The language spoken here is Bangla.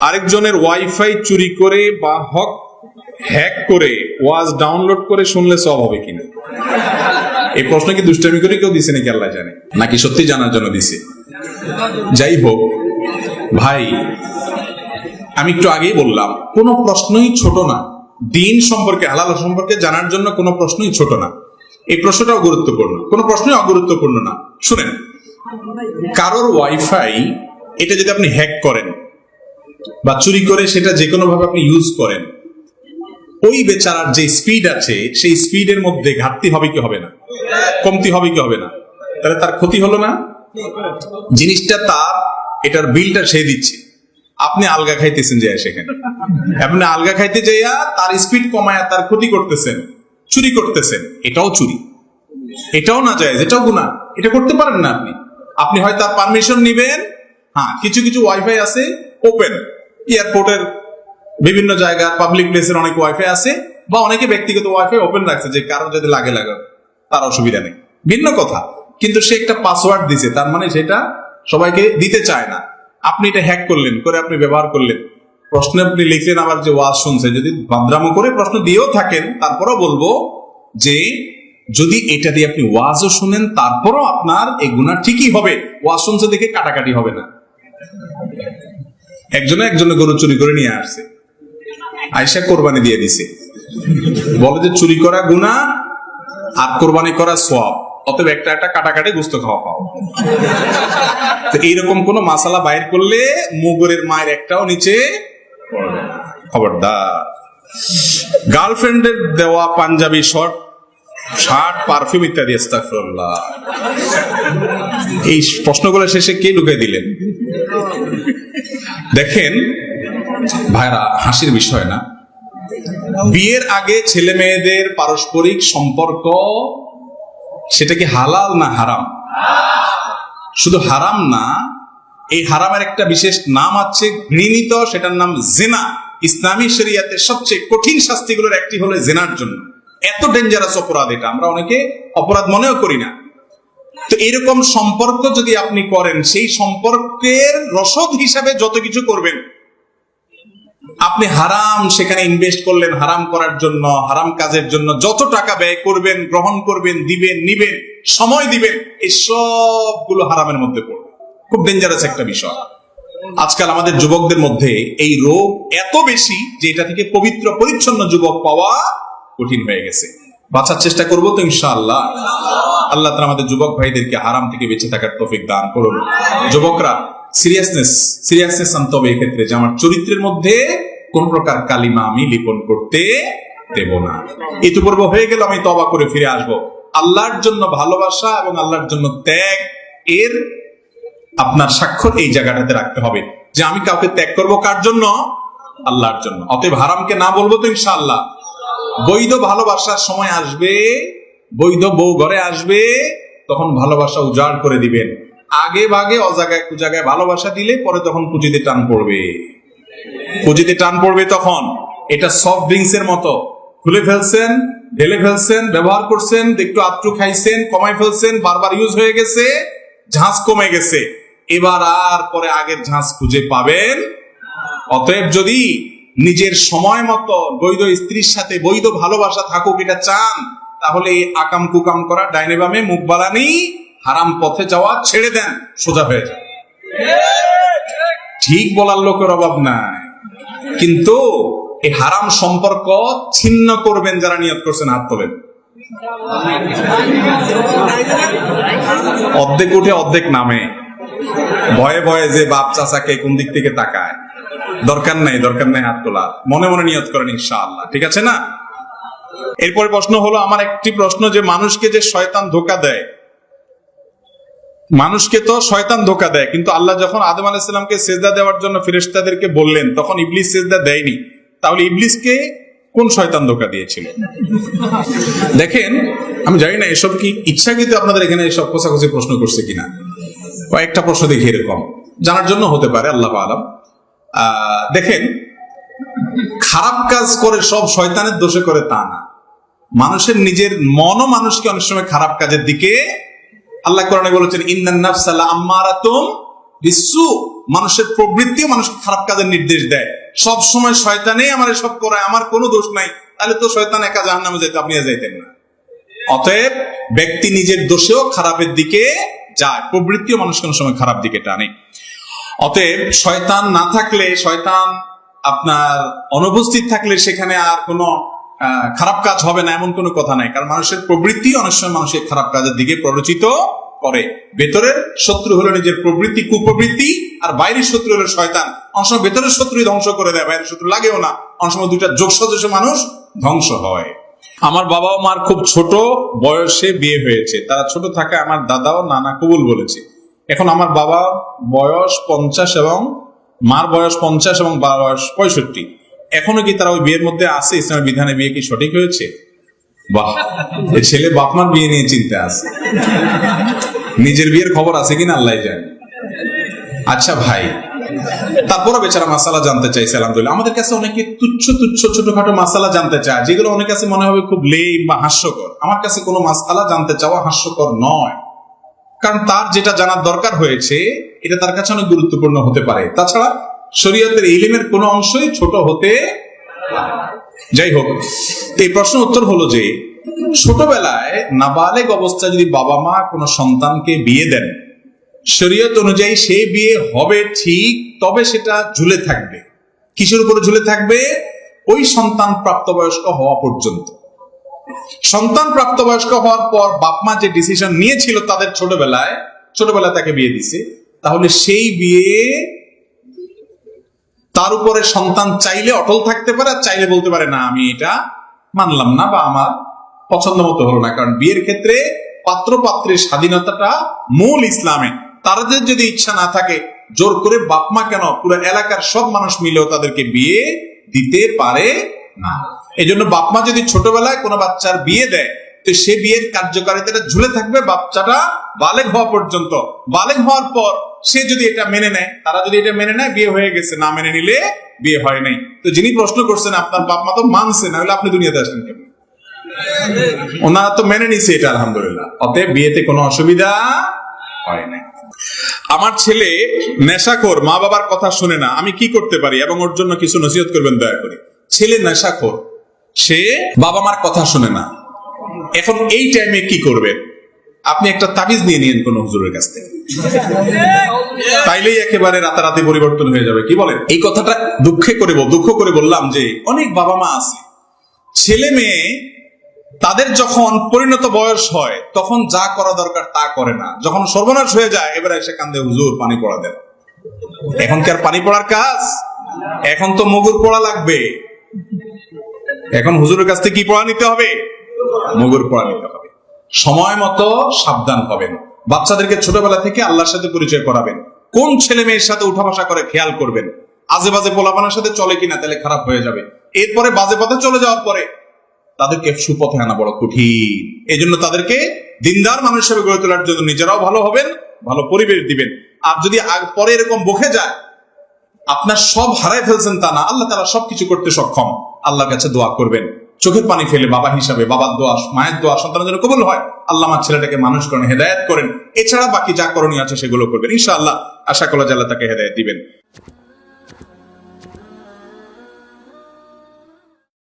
আরেকজনের ওয়াইফাই চুরি করে বা হ্যাক করে ওয়াজ ডাউনলোড করে শুনলে সব হবে কিনা? এই প্রশ্ন কি দুষ্টামি করে কেউ দিছে নাকি আল্লাহ জানে, নাকি সত্যি জানার জন্য দিছে? যাই হোক ভাই, আমি একটু আগেই বললাম, কোনো প্রশ্নই ছোট না। দিন সম্পর্কে, হালাল সম্পর্কে জানার জন্য কোনো প্রশ্নই ছোট না। এই প্রশ্নটাও গুরুত্বপূর্ণ, কোনো প্রশ্নই অগুরুত্বপূর্ণ না। শুনেন, কারোর ওয়াইফাই এটা যদি আপনি হ্যাক করেন বা চুরি করে সেটা যে কোনো ভাবে আপনি ইউজ করেন, ওই বেচারার যে স্পিড আছে সেই স্পিডের মধ্যে ঘাটতি হবে কি হবে না, কমতি হবে কি হবে না? তাহলে তার ক্ষতি হলো না? জিনিসটা তার, এটার বিলটা সে দিচ্ছে, আপনি আলগা খাইতেছেন যে সেখানে, আপনি আলগা খাইতে যাইয়া তার স্পিড কমায়া তার ক্ষতি করতেছেন, চুরি করতেছেন। এটাও চুরি, এটাও না যায়, এটাও গুনাহ। এটা করতে পারেন না আপনি। আপনি হয় তার পারমিশন নিবেন। হ্যাঁ, কিছু কিছু ওয়াইফাই আছে ওপেন, এয়ারপোর্টের বিভিন্ন জায়গা, পাবলিক প্লেসের অনেক ওয়াইফাই আছে, বা অনেকে ব্যক্তিগত ওয়াইফাই ওপেন রাখছে যে কারো যদি লাগে তার অসুবিধা নেই, ভিন্ন কথা। কিন্তু সে একটা পাসওয়ার্ড দিছে, তার মানে সেটা সবাইকে দিতে চায় না। আপনি এটা হ্যাক করলেন, করে আপনি ব্যবহার করলেন, প্রশ্নে আপনি লিখলেন আবার যে ওয়াজ শুনছে। যদি বাদরামো করে প্রশ্ন দিয়েও থাকেন, তারপরও বলবো যে যদি এটা দিয়ে আপনি ওয়াজও শুনেন, তারপরও আপনার এই গুনাহ ঠিকই হবে। ওয়াজ শুনছে দেখে কাটাকাটি হবে না। একজনে গরু চুরি করে নিয়ে আসছে, আয়েশা কোরবানি দিয়ে দিছে, বলে যে চুরি করা গুনাহ আর কোরবানি করা সওয়াব, অতএব একটা কাটাকাটি গোশত খাওয়া পাও। তো এইরকম কোন মাসালা বাইর করলে মুগরের মায়ের একটাও নিচে পড়বে না, খবরদার। গার্লফ্রেন্ডের দেওয়া পাঞ্জাবি শার্ট, পারফিউম ইত্যাদি, আস্তাগফিরুল্লাহ, এই প্রশ্নগুলো শেষে কে ঢুকে দিলেন? দেখেন ভাইরা, হাসির বিষয় না, বিয়ের আগে ছেলে মেয়েদের পারস্পরিক সম্পর্ক, সেটা কি হালাল না হারাম? শুধু হারাম না, এই হারামের একটা বিশেষ নাম আছে, ঘৃণিত, সেটার নাম জিনা। ইসলামী শরিয়াতে সবচেয়ে কঠিন শাস্তিগুলোর একটি হলো জিনার জন্য। এত ডেঞ্জারাস অপরাধ এটা, আমরা অনেকে অপরাধ মনেও করি না। তো এরকম সম্পর্ক যদি আপনি করেন, সেই সম্পর্কের রসদ হিসাবে যত কিছু করবেন, আপনি হারাম সেখানে ইনভেস্ট করলেন, হারাম করার জন্য, হারাম কাজের জন্য যত টাকা ব্যয় করবেন, গ্রহণ করবেন, দিবেন, নিবেন, সময় দিবেন, এই সবগুলো হারামের মধ্যে পড়বে। খুব ডেঞ্জারাস একটা বিষয়। আজকাল আমাদের যুবকদের মধ্যে এই রোগ এত বেশি যে এটা থেকে পবিত্র পরিচ্ছন্ন যুবক পাওয়া কঠিন হয়ে গেছে। বাঁচার চেষ্টা করবো তো ইনশাআল্লাহ। আল্লাহ তাআলা আমাদের যুবক ভাইদেরকে হারাম থেকে বেঁচে থাকার তৌফিক দান করুন। যুবকরা সিরিয়াসনেস আনতে হবে এক্ষেত্রে, যে আমার চরিত্রের মধ্যে কোন প্রকার কালিমা আমি লিপন করতে দেব না। ইতিপূর্বে হয়ে গেল, আমি তওবা করে ফিরে আসব। আল্লাহর জন্য ভালোবাসা এবং আল্লাহর জন্য ত্যাগ, এর আপনার স্বাক্ষর এই জায়গাটাতে রাখতে হবে যে আমি কাউকে ত্যাগ করব কার জন্য? আল্লাহর জন্য। অতএব হারামকে না বলবো তো ইনশাআল্লাহ। বৈধ ভালোবাসার সময় আসবে, বৈধ বউ ঘরে আসবে, তখন ভালোবাসা উজাড় করে দিবেন। আগে ভাগে অজাগায় কুজাগায় ভালোবাসা দিলে পরে তখন পুঁজিতে টান পড়বে, পুঁজিতে টান পড়বে। তখন এটা সফট ড্রিঙ্কস এর মতো, খুলে ফেলছেন, ঢেলে ফেলছেন, ব্যবহার করছেন, একটু আত্রু খাইছেন, কমাই ফেলছেন, বারবার ইউজ হয়ে গেছে, ঝাঁজ কমে গেছে, এবার আর পরে আগের ঝাঁজ খুঁজে পাবেন। অতএব যদি নিজের সময় মতো বৈধ স্ত্রীর সাথে বৈধ ভালোবাসা থাকুক এটা চান, তাহলে এই আকাম কুকাম করা, ডাইনে বামে মুখ বাড়ানি, হারাম পথে যাওয়া ছেড়ে দেন, সোজা হয়ে যান। ঠিক বলার লোকের অভাব নাই, কিন্তু এই হারাম সম্পর্ক ছিন্ন করবেন যারা নিয়ত করছেন, হাত তোলেন। অর্ধেক উঠে অর্ধেক নামে, ভয়ে ভয়ে যে বাপ চাচাকে কোন দিক থেকে তাকায়। দরকার নাই হাত তোলা, মনে মনে নিয়ত করেন ইনশাআল্লাহ, ঠিক আছে না? এরপরে প্রশ্ন হলো, আমার একটি প্রশ্ন, যে মানুষকে যে শয়তান ধোঁকা দেয়, মানুষকে তো শয়তান ধোঁকা দেয়, কিন্তু আল্লাহ যখন আদম আলাইহিস সালামকে সিজদা দেওয়ার জন্য ফেরেশতাদেরকে বললেন, তখন ইবলিস সিজদা দেয়নি। তাহলে ইবলিসকে কোন শয়তান ধোঁকা দিয়েছিল? দেখেন, আমি জানি না এসব কি ইচ্ছাকৃত আপনাদের এখানে এসব কোসাকুসি প্রশ্ন করছে কিনা। কয়েকটা প্রশ্ন দেখি এরকম, জানার জন্য হতে পারে, আল্লাহু আলাম। দেখেন, খারাপ কাজ করে সব শয়তানের দোষে করে তা না। মানুষের নিজের মনও মানুষকে অনেক সময় খারাপ কাজের দিকে, আল্লাহ কোরআনে বলেছেন, ইন্নান নাফসা লাআম্মারাতুম বিশ্বু, মানুষের প্রবৃত্তিও মানুষকে খারাপ কাজের নির্দেশ দেয়। সব সময় শয়তানেই আমার সব করায়, আমার কোনো দোষ নাই, তাহলে তো শয়তান একা জাহান্নামে যেত, আপনি যাইতেন না। অতএব ব্যক্তি নিজের দোষেও খারাপের দিকে যায়, প্রবৃত্তিও মানুষ কোনো সময় খারাপ দিকে টানে। অতএব শয়তান না থাকলে, শয়তান আপনার অনুপস্থিত থাকলে সেখানে আর কোনো খারাপ কাজ হবে না এমন কোনো কথা নাই। কারণ মানুষের প্রবৃত্তি অনেক সময় মানুষের খারাপ কাজের দিকে প্ররোচিত করে। ভেতরের শত্রু হলো নিজের প্রবৃত্তি, কুপ্রবৃত্তি, আর বাইরের শত্রু হলো শয়তান। অনেক সময় ভেতরের শত্রুই ধ্বংস করে দেয়, বাইরের শত্রু লাগেও না। অনেক সময় দুইটা যোগ সদস্য মানুষ ধ্বংস হয়। আমার বাবা ও মার খুব ছোট বয়সে বিয়ে হয়েছে। তারা ছোট থাকে আমার দাদা ও নানা কবুল বলেছে। এখন আমার বাবা বয়স 50 এবং মার বয়স 50 এবং বাবার বয়স 65। এখনো কি তারা ওই বিয়ের মধ্যে আছে? ইসলামের বিধানে বিয়ে কি সঠিক হয়েছে? বাহ, এই ছেলে বাপ মার বিয়ে নিয়ে চিন্তা আছে, নিজের বিয়ের খবর আছে কিনা আল্লাহ জানে। আচ্ছা ভাই, তারপরে বেচারা মাসালা জানতে চাইছে। আলহামদুলিল্লাহ, আমাদের কাছে অনেকে তুচ্ছ তুচ্ছ ছোটখাটো মাসালা জানতে চায়, যেগুলো অনেক কাছে মনে হবে খুব লেম বা হাস্যকর। আমার কাছে কোনো মাসালা জানতে চাওয়া হাস্যকর নয়, কারণ তার যেটা জানার দরকার হয়েছে এটা তার কাছে অনেক গুরুত্বপূর্ণ হতে পারে। তাছাড়া শরীয়তের ইলমের কোনো অংশই ছোট হতে পারে। যাই হোক, এই প্রশ্ন উত্তর হলো যে ছোটবেলায় নাবালেগ অবস্থায় যদি বাবা মা কোনো সন্তানকে বিয়ে দেন, শরীয়ত অনুযায়ী সেই বিয়ে হবে ঠিক, তবে সেটা ঝুলে থাকবে। কিসের উপরে ঝুলে থাকবে? ওই সন্তান প্রাপ্তবয়স্ক হওয়া পর্যন্ত। সন্তান প্রাপ্তবয়স্ক হওয়ার পর বাপ মা যে ডিসিশন নিয়েছিল তাদের ছোটবেলায় তাকে বিয়ে দিছে, তাহলে সেই বিয়ে তার উপরে সন্তান চাইলে অটল থাকতে পারে, আর চাইলে বলতে পারে না আমি এটা মানলাম না বা আমার পছন্দ মতো হলো না। কারণ বিয়ের ক্ষেত্রে পাত্র পাত্রের স্বাধীনতাটা মূল ইসলামে। তাদের যদি ইচ্ছা না থাকে, জোর করে বাপ মা কেন, পুরো এলাকার সব মানুষ মিলেও তাদেরকে বিয়ে দিতে পারে না। এই জন্য বাপ মা যদি ছোটবেলায় কোনো বাচ্চার বিয়ে দেয়, তো সে বিয়ের কার্যকারিতাটা ঝুলে থাকবে বাচ্চাটা বালেগ হওয়া পর্যন্ত। বালেগ হওয়ার পর সে যদি এটা মেনে নেয়, তারা যদি এটা মেনে নেয়, বিয়ে হয়ে গেছে। না মেনে নিলে বিয়ে হয় নাই। তো যিনি প্রশ্ন করছেন, আপনার বাপ মা তো মানছে না, হলে আপনি দুনিয়াতে আসেন কেন? ওনারা তো মেনে নিছে এটা, আলহামদুলিল্লাহ। অতএব বিয়েতে কোনো অসুবিধা হয় নাই। আমার ছেলে নেশাখোর, মা বাবার কথা শুনে না, আমি কি করতে পারি এবং ওর জন্য কিছু নসিহত করবেন দয়া করে। ছেলে নেশাখোর, সে বাবা মার কথা শুনে না, এখন এই টাইমে কি করবেন? আপনি একটা তাবিজ নিয়ে নিন কোন হুজুরের কাছ থেকে, তাইলেই একেবারে রাতারাতি পরিবর্তন হয়ে যাবে। কি বলেন? এই কথাটা দুঃখ করে বললাম যে অনেক বাবা মা আছে, ছেলে মেয়ে তাদের যখন পরিণত বয়স হয় তখন যা করা দরকার তা করে না, যখন সর্বনাশ হয়ে যায় এবারে এসে কান্দে, হুজুর পানি পড়া দেন। এখন কি আর পানি পড়ার কাজ? এখন তো মুগুর পড়া লাগবে। এখন হুজুরের কাছ থেকে কি পড়া নিতে হবে? মুগুর পড়া নিতে হবে। সময় মতো সাবধান হবেন। বাচ্চাদেরকে ছোটবেলা থেকে আল্লাহর সাথে পরিচয় করাবেন। কোন ছেলে মেয়ের সাথে উঠা বসা করে খেয়াল করবেন। আজে বাজে পোলাপানের সাথে চলে কিনা, তাহলে খারাপ হয়ে যাবে। এরপরে বাজে পথে চলে যাওয়ার পরে তাদেরকে সুপথে আনা বড় কঠিন। এই জন্য তাদেরকে দিনদার মানুষ হিসেবে গড়ে তোলার জন্য নিজেরাও ভালো হবেন, ভালো পরিবেশ দিবেন। আর যদি পরে এরকম বকে যায়, আপনার সব হারাই ফেলছেন তা না, আল্লাহ তাআলা সবকিছু করতে সক্ষম। আল্লাহর কাছে দোয়া করবেন, চোখের পানি ফেলে বাবা হিসাবে। বাবার দোয়া, মায়ের দোয়া সন্তানের জন্য কবুল হয়। আল্লাহ আমার ছেলেটাকে মানুষ করেন, হেদায়েত করেন। এছাড়া বাকি যা করণীয় আছে সেগুলো করবেন ইনশাআল্লাহ। আশা করা যায় আল্লাহ তাকে হেদায়েত দিবেন।